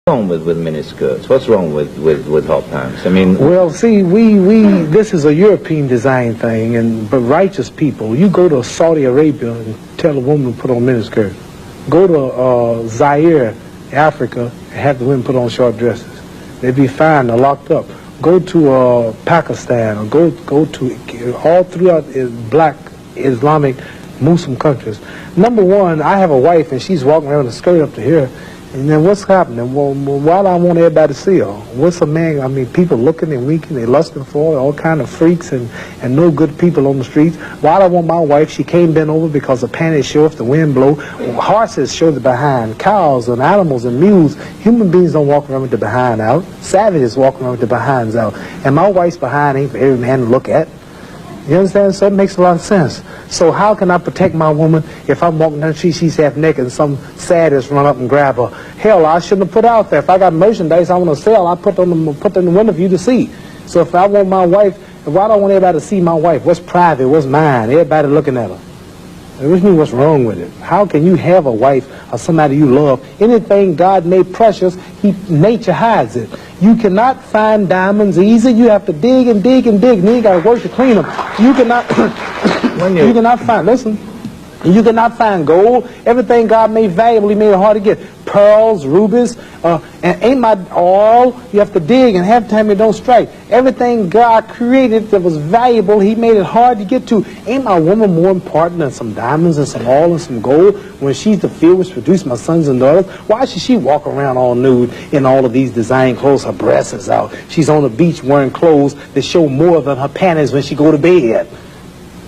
wrong with miniskirts? What's wrong with hot pants? I mean, well, see, this is a European design thing, but righteous people, you go to Saudi Arabia and tell a woman to put on miniskirt. Go to Zaire, Africa, and have the women put on short dresses. They'd be fine. They're locked up. Go to Pakistan, or go to all throughout black Islamic Muslim countries. Number one, I have a wife and she's walking around with a skirt up to here. And then what's happening? Well, why do I want everybody to see her? What's a man? I mean, people looking and winking, they lusting for her, all kind of freaks and no good people on the streets. Why do I want my wife? She can't bend over because the panties show if the wind blow. Horses show the behind. Cows and animals and mules. Human beings don't walk around with the behind out. Savages walk around with the behinds out. And my wife's behind ain't for every man to look at. You understand? So it makes a lot of sense. So how can I protect my woman if I'm walking down the street, she's half naked, and some sadist run up and grab her? Hell, I shouldn't have put out there. If I got merchandise I want to sell, I put in the window for you to see. So if I want my wife, why do I want everybody to see my wife? What's private? What's mine? Everybody looking at her. Which means what's wrong with it? How can you have a wife or somebody you love? Anything God made precious, nature hides it. You cannot find diamonds easy. You have to dig and dig and dig, and then you got to work to clean them. You cannot, you cannot find, listen, you cannot find gold. Everything God made valuable, He made it hard to get. Pearls, rubies, and ain't my all. You have to dig, and half the time it don't strike. Everything God created that was valuable, He made it hard to get to. Ain't my woman more important than some diamonds and some oil and some gold when she's the field which produced my sons and daughters? Why should she walk around all nude in all of these design clothes? Her breasts is out. She's on the beach wearing clothes that show more than her panties when she go to bed.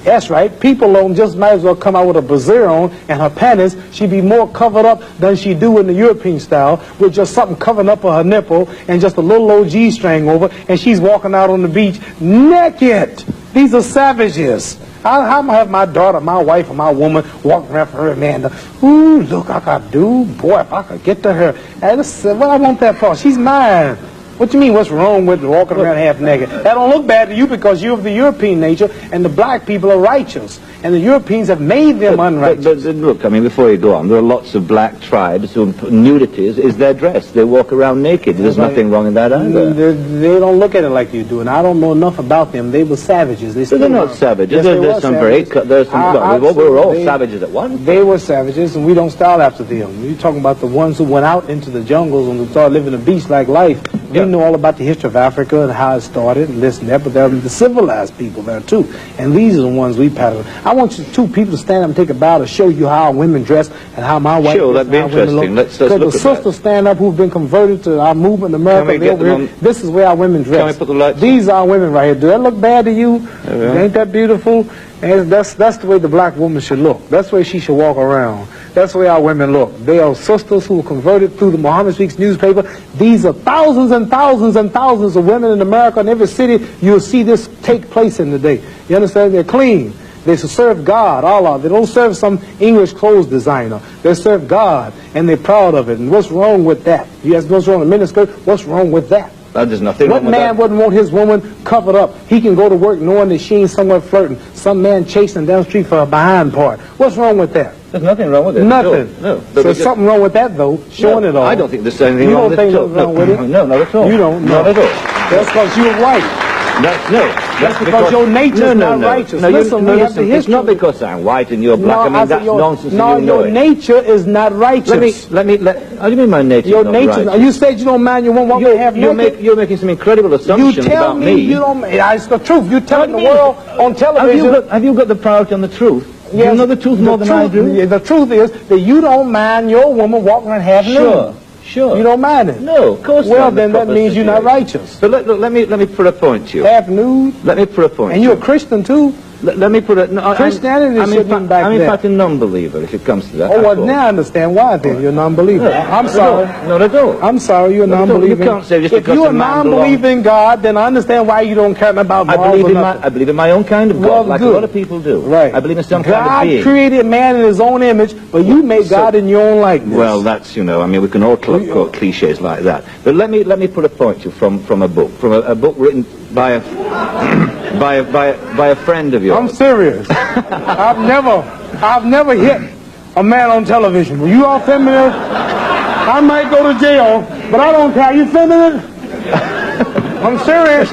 That's right. People just might as well come out with a brassiere on and her panties. She'd be more covered up than she do in the European style with just something covering up her nipple and just a little old G-string over, and she's walking out on the beach naked. These are savages. How am I have my daughter, my wife, or my woman walking around for her man? Ooh, look, I could do. Boy, if I could get to her. What I want that for? She's mine. What do you mean, what's wrong with walking around half naked? That don't look bad to you because you're of the European nature, and the black people are righteous. And the Europeans have made them unrighteous. But look, I mean, before you go on, there are lots of black tribes who nudity is their dress. They walk around naked. There's nothing wrong in that either. They don't look at it like you do, and I don't know enough about them. They were savages. They're not savages. Yes, there's some very... we were all savages at once. They were savages, and we don't style after them. You're talking about the ones who went out into the jungles and started living a beach-like life. We know all about the history of Africa and how it started and this and that, but there are the civilized people there too. And these are the ones we pattern. I want you two people to stand up and take a bow to show you how women dress and how my wife Sure, that'd be interesting. Let's look at that. The sisters stand up who've been converted to our movement in America. This is where our women dress. Can we put the lights These are our women right here. Do that look bad to you? Ain't that beautiful? And that's the way the black woman should look. That's the way she should walk around. That's the way our women look. They are sisters who were converted through the Muhammad Speaks newspaper. These are thousands and thousands and thousands of women in America. In every city, you'll see this take place in the day. You understand? They're clean. They serve God, Allah. They don't serve some English clothes designer. They serve God, and they're proud of it. And what's wrong with that? You ask what's wrong with miniskirt? What's wrong with that? There's nothing wrong with that. What man wouldn't want his woman covered up? He can go to work knowing that she ain't somewhere flirting. Some man chasing down the street for a behind part. What's wrong with that? There's nothing wrong with it. Nothing. No. So there's something wrong with that, though, showing it all. I don't think there's anything wrong with it. You don't think there's wrong with it? No, not at all. You don't? Not at all. That's because you're white. That's because your nature is not righteous. Listen, it's not because I'm white and you're black. I mean, that's nonsense. No, your nature is not righteous. How do you mean my nature is not righteous? You said you don't mind your woman walking half naked. You're making some incredible assumptions about me. You tell me it's the truth. You're telling the world on television. Have you got the priority on the truth? Yes, you know the truth more than I do? The truth is that you don't mind your woman walking around half naked. Sure. You don't mind it? No, of course not. Well, then that means you're not righteous. But let me put a point to you. Half nude? Let me put a point. And you're a Christian too? Let me put it... No, Christianity shouldn't be back there. I'm in fact a non-believer, if it comes to that. Oh, well, now I understand why then. You're a non-believer. I'm sorry. Not at all. I'm sorry, you're a non-believer. You can't say just if because you're a non-believer in God, then I understand why you don't care about God. I believe in my own kind of God, like a lot of people do. Right. I believe in some kind of being. God created man in his own image, but you made God in your own likeness. Well, that's, I mean, we can all quote cliches like that. But let me put a point to you from a book written by a friend of yours. I'm serious. I've never hit a man on television. Were you all familiar? I might go to jail, but I don't care. You filming it? I'm serious.